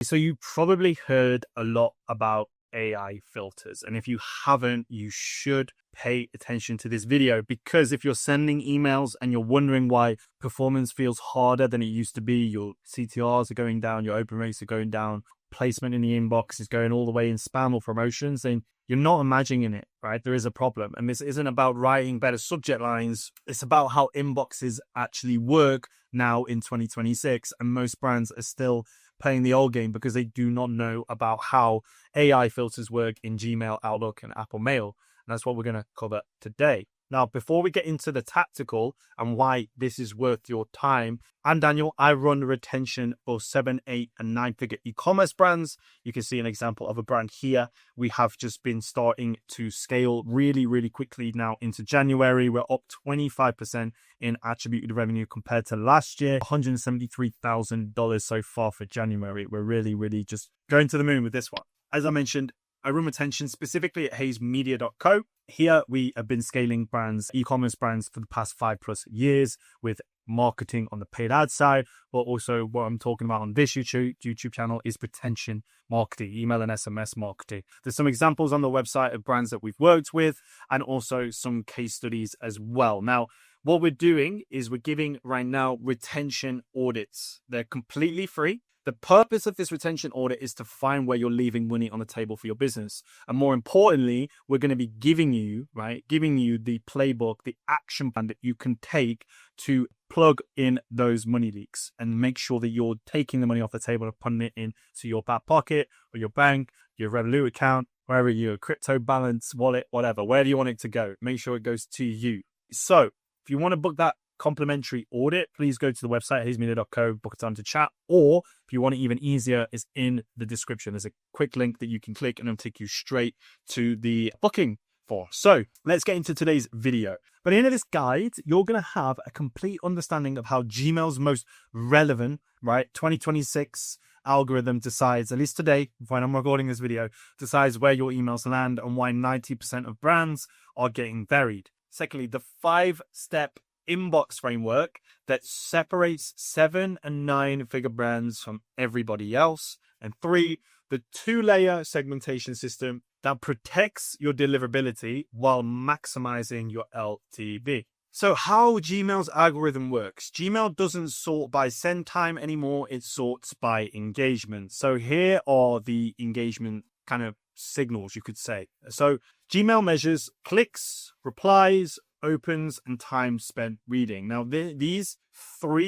So you probably heard a lot about AI filters. And if you haven't, you should pay attention to this video, because if you're sending emails and you're wondering why performance feels harder than it used to be, your CTRs are going down, your open rates are going down, placement in the inbox is going all the way in spam or promotions, then you're not imagining it, right? There is a problem. And this isn't about writing better subject lines. It's about how inboxes actually work now in 2026. And most brands are still playing the old game because they do not know about how AI filters work in Gmail, Outlook, and Apple Mail. And that's what we're going to cover today. Now, before we get into the tactical and why this is worth your time, I'm Daniel. I run retention for 7, 8, and 9-figure e-commerce brands. You can see an example of a brand here. We have just been starting to scale really, really quickly now into January. We're up 25% in attributed revenue compared to last year, $173,000 so far for January. We're really, really just going to the moon with this one. As I mentioned, I run retention specifically at HaysMedia.co. Here we have been scaling brands, e-commerce brands, for the past 5+ years with marketing on the paid ad side, but also what I'm talking about on this YouTube channel is retention marketing, email and SMS marketing. There's some examples on the website of brands that we've worked with and also some case studies as well. Now, what we're doing is we're giving right now retention audits. They're completely free. The purpose of this retention audit is to find where you're leaving money on the table for your business. And more importantly, we're going to be giving you the playbook, the action plan that you can take to plug in those money leaks and make sure that you're taking the money off the table and putting it into your back pocket or your bank, your Revolut account, wherever your crypto balance, wallet, whatever, wherever you want it to go. Make sure it goes to you. So if you want to book that complimentary audit, please go to the website, haysmedia.co, book a time to chat. Or if you want it even easier, it's in the description. There's a quick link that you can click and it'll take you straight to the booking for. So let's get into today's video. By the end of this guide, you're going to have a complete understanding of how Gmail's most relevant, 2026 algorithm decides, at least today, when I'm recording this video, decides where your emails land and why 90% of brands are getting buried. Secondly, the 5-step inbox framework that separates 7 and 9-figure brands from everybody else. And 3, the 2-layer segmentation system that protects your deliverability while maximizing your LTV. So how Gmail's algorithm works. Gmail doesn't sort by send time anymore. It sorts by engagement. So here are the engagement kind of signals, you could say. So Gmail measures clicks, replies, opens, and time spent reading. Now, these 4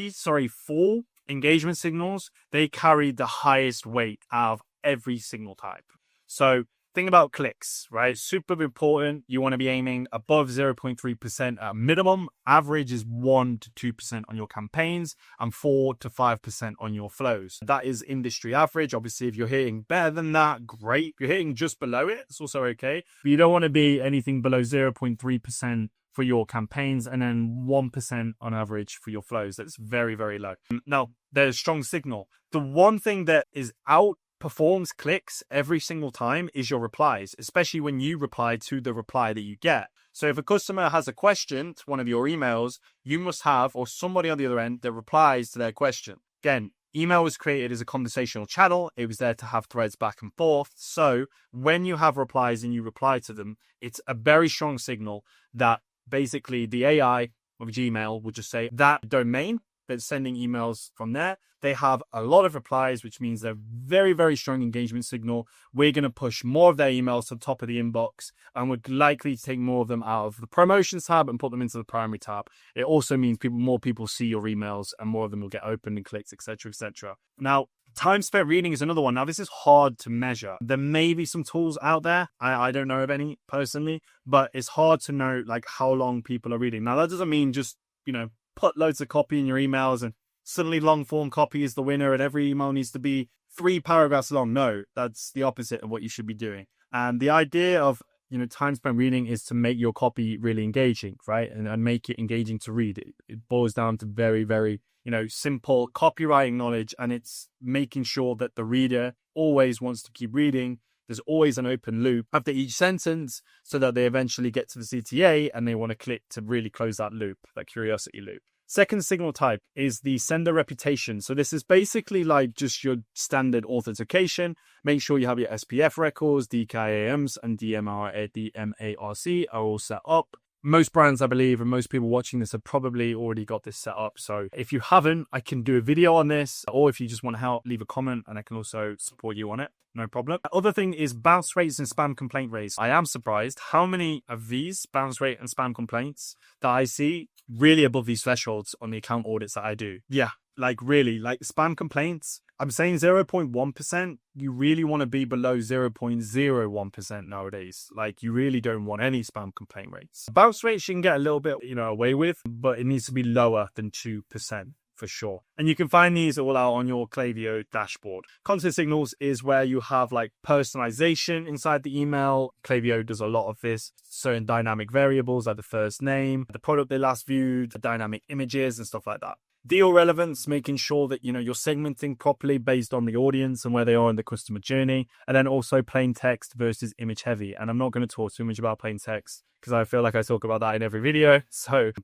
engagement signals, they carry the highest weight out of every single type. So think about clicks, right? Super important. You want to be aiming above 0.3% at minimum. Average is 1 to 2% on your campaigns and 4 to 5% on your flows. That is industry average. Obviously, if you're hitting better than that, great. If you're hitting just below it, it's also okay. But you don't want to be anything below 0.3% for your campaigns and then 1% on average for your flows. That's very, very low. Now, there's strong signal. The one thing that is outperforms clicks every single time is your replies, especially when you reply to the reply that you get. So if a customer has a question to one of your emails, you must have, or somebody on the other end that replies to their question. Again, email was created as a conversational channel. It was there to have threads back and forth. So when you have replies and you reply to them, it's a very strong signal that basically the AI of Gmail will just say that domain that's sending emails from there, they have a lot of replies, which means they're very, very strong engagement signal. We're going to push more of their emails to the top of the inbox, and we're likely to take more of them out of the promotions tab and put them into the primary tab. It also means more people see your emails and more of them will get opened and clicked, etc., etc. Now, time spent reading is another one. Now, this is hard to measure. There may be some tools out there. I don't know of any personally, but it's hard to know how long people are reading. Now, that doesn't mean just, put loads of copy in your emails and suddenly long form copy is the winner and every email needs to be 3 paragraphs long. No, that's the opposite of what you should be doing. And the idea of, time spent reading is to make your copy really engaging, right? And make it engaging to read. It boils down to very, very, simple copywriting knowledge. And it's making sure that the reader always wants to keep reading. There's always an open loop after each sentence so that they eventually get to the CTA and they want to click to really close that loop, that curiosity loop. Second signal type is the sender reputation. So this is basically like just your standard authentication. Make sure you have your SPF records, DKIMs, and DMARC are all set up. Most brands, I believe, and most people watching this have probably already got this set up. So if you haven't, I can do a video on this, or if you just want help, leave a comment and I can also support you on it. No problem. The other thing is bounce rates and spam complaint rates. I am surprised how many of these bounce rate and spam complaints that I see really above these thresholds on the account audits that I do. Yeah, like really, like spam complaints. I'm saying 0.1%. You really want to be below 0.01% nowadays. Like you really don't want any spam complaint rates. Bounce rates you can get a little bit, away with, but it needs to be lower than 2%. For sure. And you can find these all out on your Klaviyo dashboard. Content signals is where you have like personalization inside the email. Klaviyo does a lot of this. Certain dynamic variables like the first name, the product they last viewed, the dynamic images and stuff like that. Deal relevance, making sure that, you're segmenting properly based on the audience and where they are in the customer journey. And then also plain text versus image heavy. And I'm not going to talk too much about plain text because I feel like I talk about that in every video.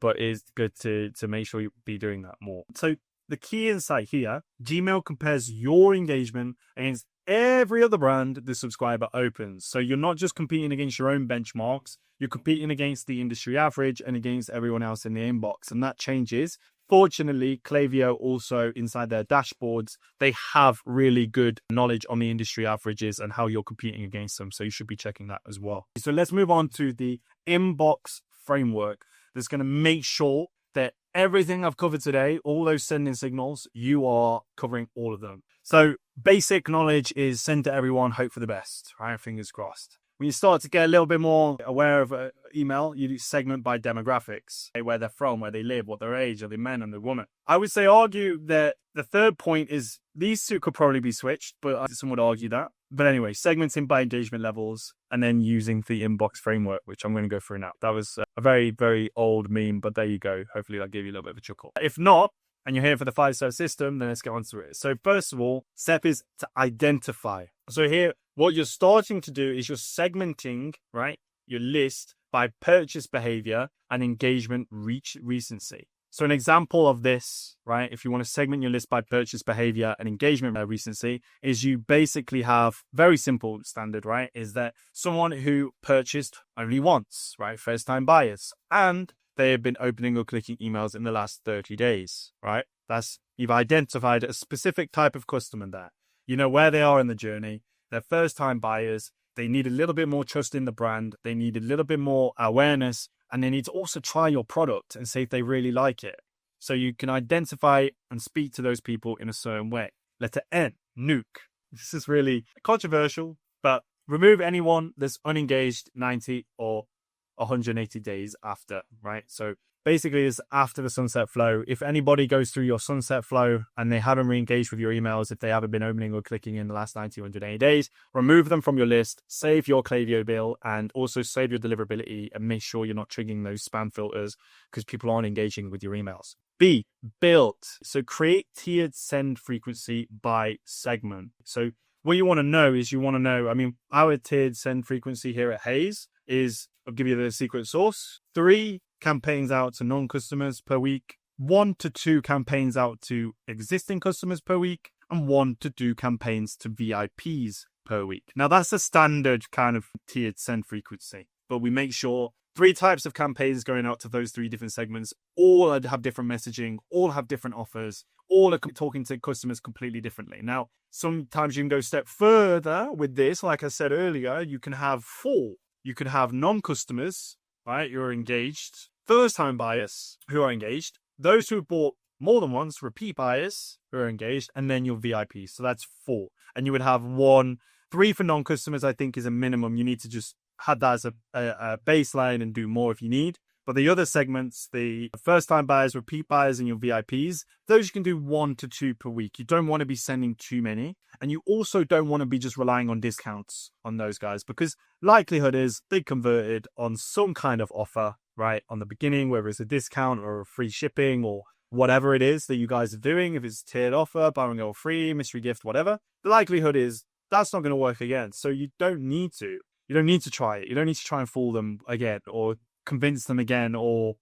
But it's good to make sure you be doing that more. So the key insight here, Gmail compares your engagement against every other brand the subscriber opens. So you're not just competing against your own benchmarks, you're competing against the industry average and against everyone else in the inbox. And that changes. Fortunately, Klaviyo also inside their dashboards, they have really good knowledge on the industry averages and how you're competing against them. So you should be checking that as well. So let's move on to the inbox framework that's going to make sure that everything I've covered today, all those sending signals, you are covering all of them. So basic knowledge is send to everyone, hope for the best, right? Fingers crossed. When you start to get a little bit more aware of email, you do segment by demographics, where they're from, where they live, what their age, are they men and the woman. I would say argue that the third point is these two could probably be switched, but some would argue that. But anyway, segmenting by engagement levels and then using the inbox framework, which I'm going to go through now. That was a very, very old meme, but there you go. Hopefully that'll give you a little bit of a chuckle. If not, and you're here for the 5-step system, then let's get on to it. So first of all, step is to identify. So here, what you're starting to do is you're segmenting, right, your list by purchase behavior and engagement recency. So an example of this, right, if you want to segment your list by purchase behavior and engagement recency, is you basically have very simple standard, right, is that someone who purchased only once, right, first-time buyers, and they have been opening or clicking emails in the last 30 days, right? You've identified a specific type of customer there. You know where they are in the journey. They're first-time buyers. They need a little bit more trust in the brand. They need a little bit more awareness. And they need to also try your product and see if they really like it. So you can identify and speak to those people in a certain way. Letter N, nuke. This is really controversial, but remove anyone that's unengaged 90 or 180 days after, right? So basically it's after the sunset flow. If anybody goes through your sunset flow and they haven't re-engaged with your emails, if they haven't been opening or clicking in the last 90 or 180 days, remove them from your list, save your Klaviyo bill, and also save your deliverability and make sure you're not triggering those spam filters because people aren't engaging with your emails. B, build. So create tiered send frequency by segment. So what you want to know is our tiered send frequency here at Hays is, I'll give you the secret sauce, 3 campaigns out to non-customers per week, 1 to 2 campaigns out to existing customers per week, and 1 to 2 campaigns to VIPs per week. Now that's a standard kind of tiered send frequency, but we make sure 3 types of campaigns going out to those 3 different segments, all have different messaging, all have different offers, all are talking to customers completely differently. Now, sometimes you can go a step further with this. Like I said earlier, you can have 4. You could have non-customers, right? You're engaged. First-time buyers who are engaged. Those who bought more than once, repeat buyers who are engaged. And then your VIPs. So that's 4. And you would have 3 for non-customers, I think, is a minimum. You need to just have that as a baseline and do more if you need. But the other segments, the first-time buyers, repeat buyers, and your VIPs, those you can do 1 to 2 per week. You don't want to be sending too many. And you also don't want to be just relying on discounts on those guys because likelihood is they converted on some kind of offer, right, on the beginning, whether it's a discount or a free shipping or whatever it is that you guys are doing. If it's a tiered offer, buy one go free, mystery gift, whatever, the likelihood is that's not going to work again. So you don't need to. You don't need to try it. You don't need to try and fool them again or convince them again or,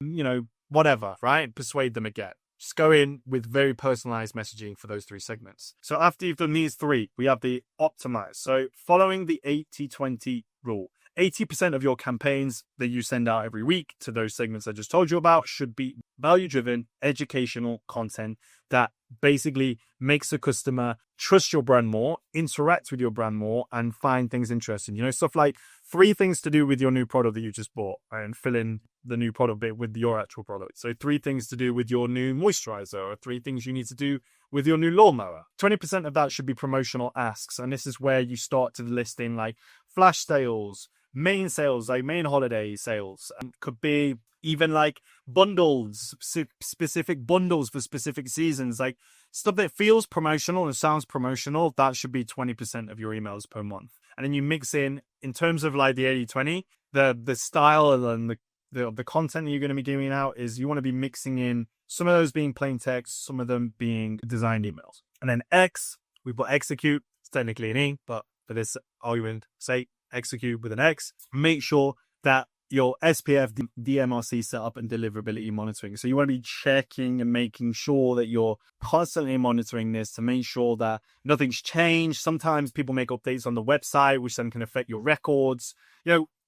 whatever, right? Persuade them again. Just go in with very personalized messaging for those 3 segments. So after you've done these 3, we have the optimize. So following the 80-20 rule, 80% of your campaigns that you send out every week to those segments I just told you about should be value-driven, educational content that basically makes the customer trust your brand more, interact with your brand more, and find things interesting. Stuff like 3 things to do with your new product that you just bought, and fill in the new product bit with your actual product. So 3 things to do with your new moisturizer, or 3 things you need to do with your new lawnmower. 20% of that should be promotional asks. And this is where you start to list in like flash sales, main sales, like main holiday sales, and could be even like bundles, specific bundles for specific seasons, like stuff that feels promotional and sounds promotional. That should be 20% of your emails per month. And then you mix in terms of like the 80-20, the style and the content that you're going to be giving out is you want to be mixing in some of those being plain text, some of them being designed emails. And then X, we put execute. It's technically an E, but for this argument, say execute with an X. Make sure that your SPF, DMRC setup, and deliverability monitoring. So you want to be checking and making sure that you're constantly monitoring this to make sure that nothing's changed. Sometimes people make updates on the website, which then can affect your records.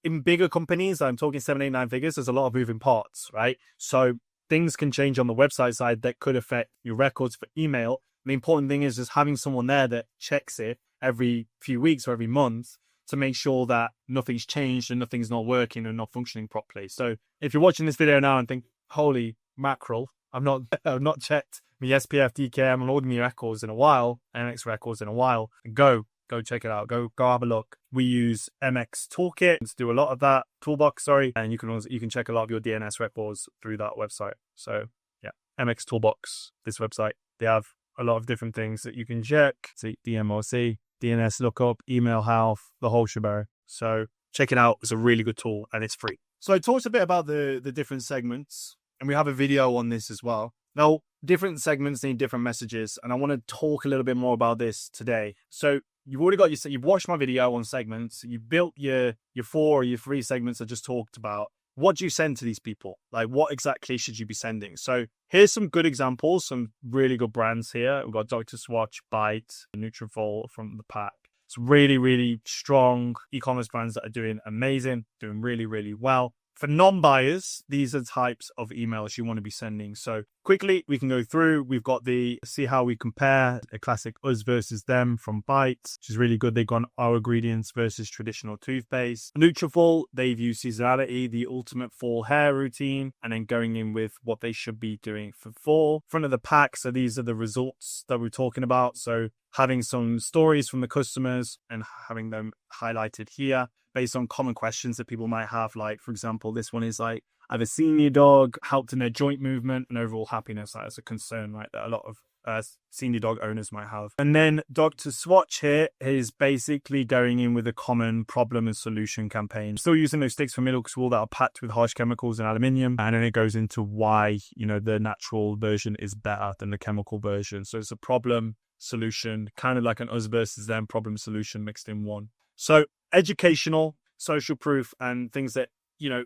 In bigger companies, I'm talking 7, 8, 9 figures, there's a lot of moving parts, right? So things can change on the website side that could affect your records for email. The important thing is just having someone there that checks it every few weeks or every month to make sure that nothing's changed and nothing's not working and not functioning properly. So if you're watching this video now and think, holy mackerel, I've not checked my SPF, DKM, and all my records in a while, MX records in a while, go check it out. Go have a look. We use MX Toolkit to do a lot of that, Toolbox, sorry. And you can check a lot of your DNS records through that website. So yeah, MX Toolbox, this website, they have a lot of different things that you can check. See DMRC, DNS lookup, email health, the whole shebang. So check it out. It's a really good tool and it's free. So I talked a bit about the different segments, and we have a video on this as well. Now, different segments need different messages, and I want to talk a little bit more about this today. So you've already got you've watched my video on segments. You've built your 4 or your 3 segments I just talked about. What do you send to these people? Like, what exactly should you be sending? So here's some good examples, some really good brands here. We've got Dr. Swatch, Byte, Nutrafol from the pack. It's really, really strong e-commerce brands that are doing amazing, doing really, really well. For non-buyers, these are types of emails you want to be sending. So quickly, we can go through. We've got see how we compare a classic us versus them from Byte, which is really good. They've gone our ingredients versus traditional toothpaste. Nutrafol, they've used seasonality, the ultimate fall hair routine, and then going in with what they should be doing for fall. Front of the pack, so these are the results that we're talking about. So having some stories from the customers and having them highlighted here based on common questions that people might have. Like, for example, this one is like, I have a senior dog, helped in their joint movement and overall happiness. That is a concern, right, that a lot of senior dog owners might have. And then Dr. Swatch here is basically going in with a common problem and solution campaign. Still using those sticks from Milk Wool that are packed with harsh chemicals and aluminium. And then it goes into why, the natural version is better than the chemical version. So it's a problem solution, kind of like an us versus them problem solution mixed in one. So educational, social proof, and things that,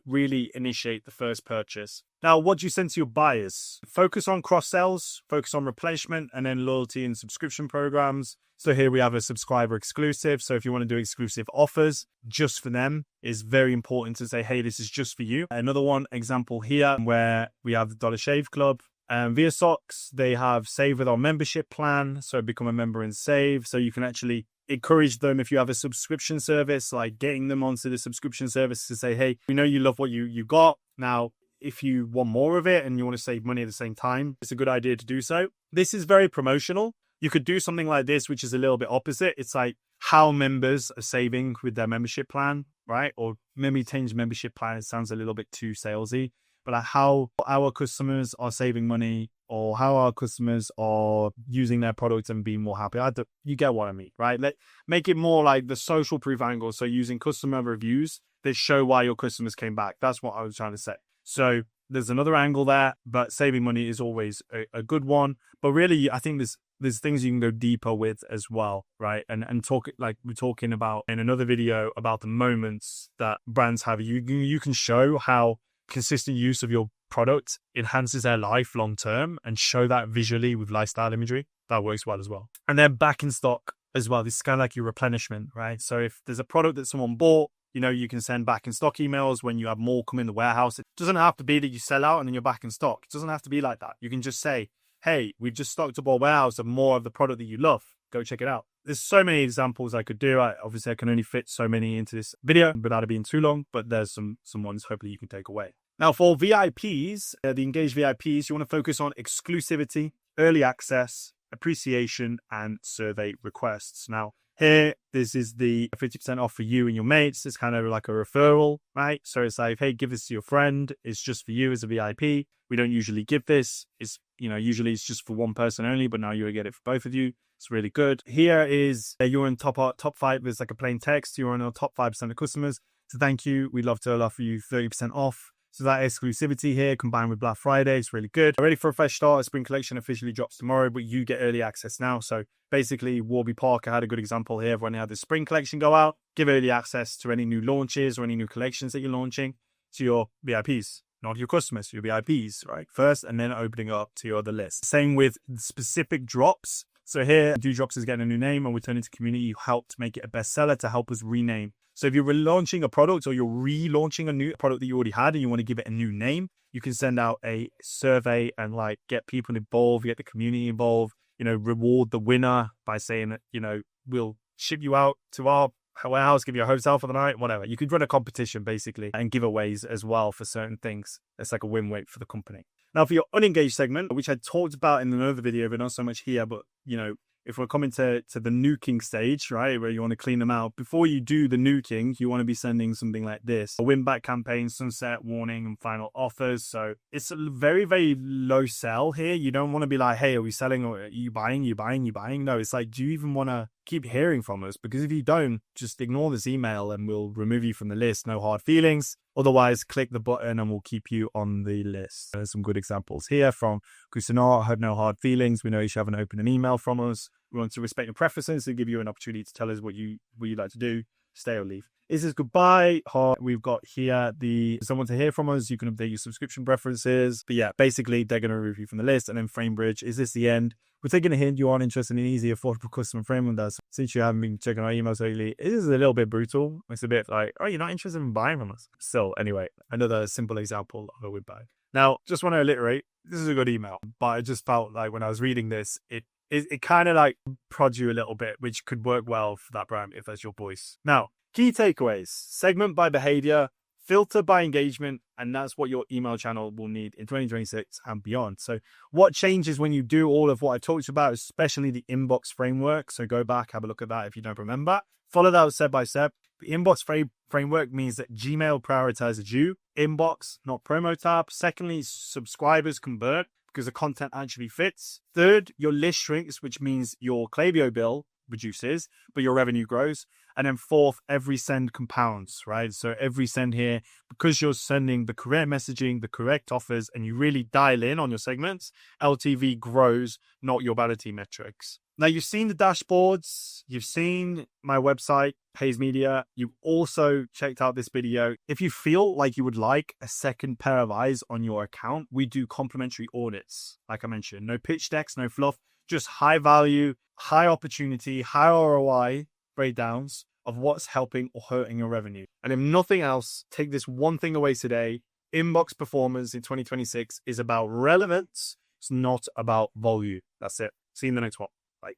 really initiate the first purchase. Now, what do you send to your buyers? Focus on cross-sells, focus on replenishment, and then loyalty and subscription programs. So here we have a subscriber exclusive. So if you want to do exclusive offers just for them, it's very important to say, hey, this is just for you. Another one example here where we have the Dollar Shave Club. Via Socks, they have Save with our membership plan. So become a member and save. So you can actually encourage them, if you have a subscription service, like getting them onto the subscription service to say, hey, we know you love what you got. Now, if you want more of it and you want to save money at the same time, it's a good idea to do so. This is very promotional. You could do something like this, which is a little bit opposite. It's like how members are saving with their membership plan, right? Or maybe change membership plan. It sounds a little bit too salesy. But like how our customers are saving money, or how our customers are using their products and being more happy. You get what I mean, right? Make it more like the social proof angle. So using customer reviews that show why your customers came back. That's what I was trying to say. So there's another angle there, but saving money is always a good one. But really, I think there's things you can go deeper with as well, right? And talk, like we're talking about in another video, about the moments that brands have. You can show how consistent use of your product enhances their life long term and show that visually with lifestyle imagery, that works well as well. And then back in stock as well. This is kind of like your replenishment, right? So if there's a product that someone bought, you can send back in stock emails when you have more come in the warehouse. It doesn't have to be that you sell out and then you're back in stock. It doesn't have to be like that. You can just say, hey, we've just stocked up our warehouse of more of the product that you love. Go check it out. There's so many examples I could do. Obviously, I can only fit so many into this video without it being too long, but there's some ones hopefully you can take away. Now, for VIPs, the engaged VIPs, you want to focus on exclusivity, early access, appreciation, and survey requests. Now, here, this is the 50% off for you and your mates. It's kind of like a referral, right? So it's like, hey, give this to your friend. It's just for you as a VIP. We don't usually give this. It's, usually it's just for one person only, but now you'll get it for both of you. It's really good. Here is, you're in top 5. There's like a plain text. You're in the top 5% of customers. So thank you. We'd love to offer you 30% off. So that exclusivity here combined with Black Friday is really good. Ready for a fresh start. Spring collection officially drops tomorrow, but you get early access now. So basically, Warby Parker had a good example here of when they had the spring collection go out. Give early access to any new launches or any new collections that you're launching to your VIPs, not your customers, your VIPs, right? First, and then opening up to your other list. Same with specific drops. So here, Do Drops is getting a new name, and we turn into community. You helped make it a bestseller to help us rename. So if you're relaunching a product or you're relaunching a new product that you already had and you want to give it a new name, you can send out a survey and get people involved, get the community involved, reward the winner by saying that, we'll ship you out to our warehouse, give you a hotel for the night, whatever. You could run a competition basically and giveaways as well for certain things. It's like a win-win for the company. Now for your unengaged segment, which I talked about in another video, but not so much here, but if we're coming to the nuking stage, right, where you want to clean them out, before you do the nuking, you want to be sending something like this. A win-back campaign, sunset, warning, and final offers. So it's a very, very low sell here. You don't want to be like, hey, are we selling or are you buying? No, it's like, do you even want to keep hearing from us? Because if you don't, just ignore this email and we'll remove you from the list. No hard feelings. Otherwise, click the button and we'll keep you on the list. There's some good examples here from Cousineau. I have no hard feelings. We know you should have an open email from us. We want to respect your preferences and give you an opportunity to tell us what you'd like to do, stay or leave. Is this goodbye? We've got here someone to hear from us. You can update your subscription preferences. But yeah, basically they're going to remove you from the list. And then FrameBridge. Is this the end? We're taking a hint. You aren't interested in easy, affordable custom frame windows. Since you haven't been checking our emails lately, it is a little bit brutal. It's a bit like, oh, you're not interested in buying from us. So anyway, another simple example of a would buy. Now, just want to reiterate, this is a good email, but I just felt like when I was reading this, it kind of like prods you a little bit, which could work well for that brand if that's your voice. Now, key takeaways: segment by behavior, filter by engagement, and that's what your email channel will need in 2026 and beyond. So what changes when you do all of what I talked about, especially the inbox framework? So go back, have a look at that if you don't remember. Follow that step by step. The inbox framework means that Gmail prioritizes you, inbox, not promo tab. Secondly, subscribers convert because the content actually fits. Third, your list shrinks, which means your Klaviyo bill reduces, but your revenue grows. And then fourth, every send compounds, right? So every send here, because you're sending the correct messaging, the correct offers, and you really dial in on your segments, LTV grows, not your vanity metrics. Now, you've seen the dashboards, you've seen my website, Hayes Media. You've also checked out this video. If you feel like you would like a second pair of eyes on your account, we do complimentary audits. Like I mentioned, no pitch decks, no fluff, just high value, high opportunity, high ROI breakdowns of what's helping or hurting your revenue. And if nothing else, take this one thing away today. Inbox performance in 2026 is about relevance. It's not about volume. That's it. See you in the next one.